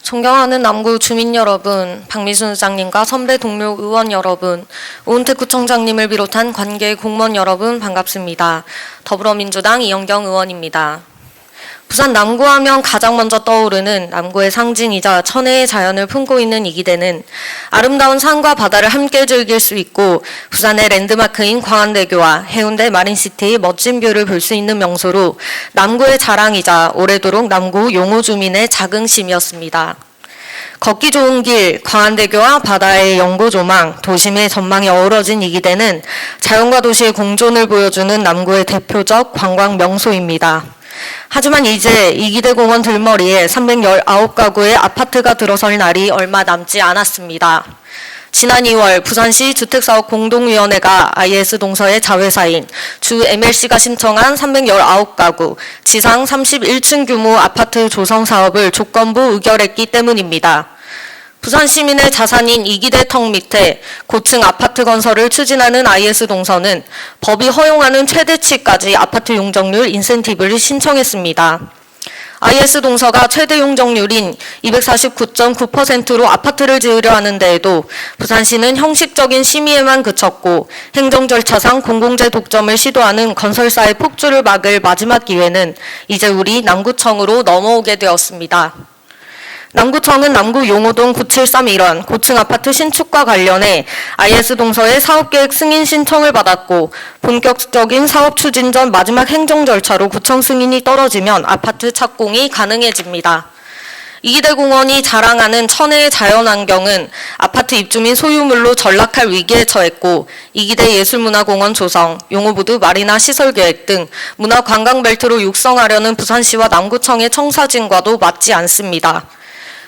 존경하는 남구 주민 여러분, 박미순 의장님과 선배 동료 의원 여러분, 오은택 구청장님을 비롯한 관계 공무원 여러분 반갑습니다. 더불어민주당 이영경 의원입니다. 부산 남구하면 가장 먼저 떠오르는 남구의 상징이자 천혜의 자연을 품고 있는 이 기대는 아름다운 산과 바다를 함께 즐길 수 있고 부산의 랜드마크인 광안대교와 해운대 마린시티의 멋진 뷰를 볼 수 있는 명소로 남구의 자랑이자 오래도록 남구 용호 주민의 자긍심이었습니다. 걷기 좋은 길, 광안대교와 바다의 연고조망, 도심의 전망이 어우러진 이 기대는 자연과 도시의 공존을 보여주는 남구의 대표적 관광 명소입니다. 하지만 이제 이기대공원 들머리에 319가구의 아파트가 들어설 날이 얼마 남지 않았습니다. 지난 2월 부산시 주택사업 공동위원회가 IS 동서의 자회사인 주 MLC가 신청한 319가구, 지상 31층 규모 아파트 조성 사업을 조건부 의결했기 때문입니다. 부산 시민의 자산인 이기대 턱 밑에 고층 아파트 건설을 추진하는 IS 동서는 법이 허용하는 최대치까지 아파트 용적률 인센티브를 신청했습니다. IS 동서가 최대 용적률인 249.9%로 아파트를 지으려 하는 데에도 부산시는 형식적인 심의에만 그쳤고 행정 절차상 공공재 독점을 시도하는 건설사의 폭주를 막을 마지막 기회는 이제 우리 남구청으로 넘어오게 되었습니다. 남구청은 남구 용호동 9731원 고층 아파트 신축과 관련해 IS 동서의 사업계획 승인 신청을 받았고 본격적인 사업 추진 전 마지막 행정 절차로 구청 승인이 떨어지면 아파트 착공이 가능해집니다. 이기대공원이 자랑하는 천혜의 자연환경은 아파트 입주민 소유물로 전락할 위기에 처했고 이기대 예술문화공원 조성, 용호부두 마리나 시설계획 등 문화관광벨트로 육성하려는 부산시와 남구청의 청사진과도 맞지 않습니다.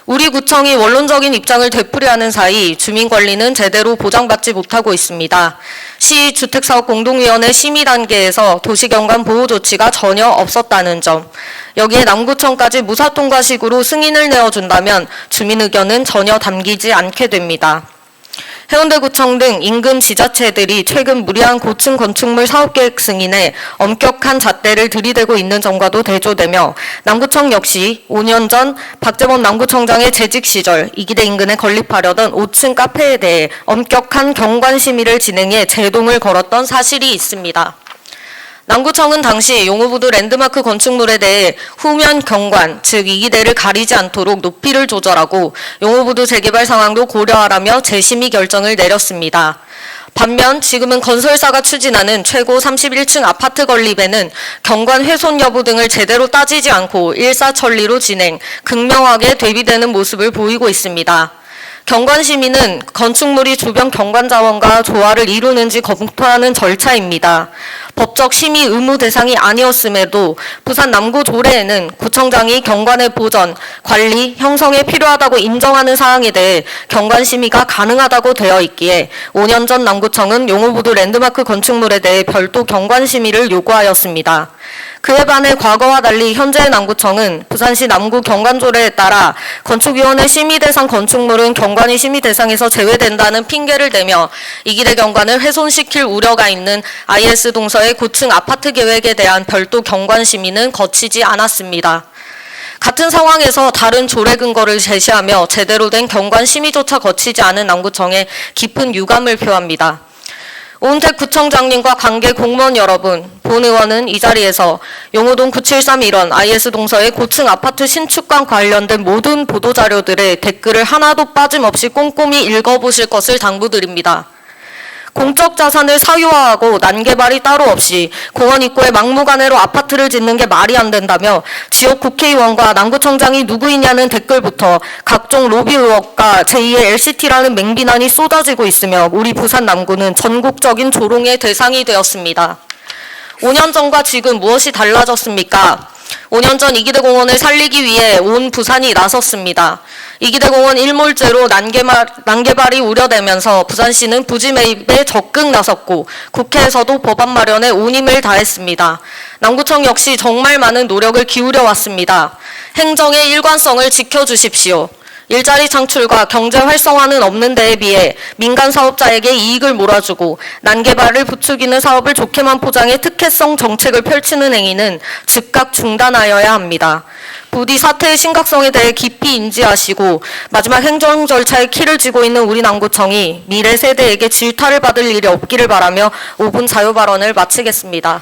우리 구청이 원론적인 입장을 되풀이하는 사이 주민 권리는 제대로 보장받지 못하고 있습니다. 시 주택사업공동위원회 심의 단계에서 도시경관 보호 조치가 전혀 없었다는 점, 여기에 남구청까지 무사통과식으로 승인을 내어준다면 주민 의견은 전혀 담기지 않게 됩니다. 해운대구청 등 인근 지자체들이 최근 무리한 고층 건축물 사업계획 승인에 엄격한 잣대를 들이대고 있는 점과도 대조되며 남구청 역시 5년 전 박재범 남구청장의 재직 시절 이기대 인근에 건립하려던 5층 카페에 대해 엄격한 경관 심의를 진행해 제동을 걸었던 사실이 있습니다. 남구청은 당시 용호부두 랜드마크 건축물에 대해 후면 경관, 즉 이기대를 가리지 않도록 높이를 조절하고 용호부두 재개발 상황도 고려하라며 재심의 결정을 내렸습니다. 반면 지금은 건설사가 추진하는 최고 31층 아파트 건립에는 경관 훼손 여부 등을 제대로 따지지 않고 일사천리로 진행, 극명하게 대비되는 모습을 보이고 있습니다. 경관 심의는 건축물이 주변 경관 자원과 조화를 이루는지 검토하는 절차입니다. 법적 심의 의무 대상이 아니었음에도 부산 남구 조례에는 구청장이 경관의 보전, 관리, 형성에 필요하다고 인정하는 사항에 대해 경관 심의가 가능하다고 되어 있기에 5년 전 남구청은 용호부두 랜드마크 건축물에 대해 별도 경관 심의를 요구하였습니다. 그에 반해 과거와 달리 현재의 남구청은 부산시 남구 경관조례에 따라 건축위원회 심의 대상 건축물은 경관이 심의 대상에서 제외된다는 핑계를 대며 이기대 경관을 훼손시킬 우려가 있는 IS 동서의 고층 아파트 계획에 대한 별도 경관 심의는 거치지 않았습니다. 같은 상황에서 다른 조례 근거를 제시하며 제대로 된 경관 심의조차 거치지 않은 남구청에 깊은 유감을 표합니다. 오은택 구청장님과 관계 공무원 여러분, 본 의원은 이 자리에서 용호동 9731원 IS 동서의 고층 아파트 신축과 관련된 모든 보도자료들의 댓글을 하나도 빠짐없이 꼼꼼히 읽어보실 것을 당부드립니다. 공적 자산을 사유화하고 난개발이 따로 없이 공원 입구에 막무가내로 아파트를 짓는 게 말이 안 된다며 지역 국회의원과 남구청장이 누구이냐는 댓글부터 각종 로비 의혹과 제2의 LCT라는 맹비난이 쏟아지고 있으며 우리 부산 남구는 전국적인 조롱의 대상이 되었습니다. 5년 전과 지금 무엇이 달라졌습니까? 5년 전 이기대공원을 살리기 위해 온 부산이 나섰습니다. 이기대공원 일몰제로 난개발이 우려되면서 부산시는 부지 매입에 적극 나섰고 국회에서도 법안 마련에 온 힘을 다했습니다. 남구청 역시 정말 많은 노력을 기울여 왔습니다. 행정의 일관성을 지켜주십시오. 일자리 창출과 경제 활성화는 없는 데에 비해 민간 사업자에게 이익을 몰아주고 난개발을 부추기는 사업을 좋게만 포장해 특혜성 정책을 펼치는 행위는 즉각 중단하여야 합니다. 부디 사태의 심각성에 대해 깊이 인지하시고 마지막 행정 절차에 키를 쥐고 있는 우리 남구청이 미래 세대에게 질타를 받을 일이 없기를 바라며 5분 자유 발언을 마치겠습니다.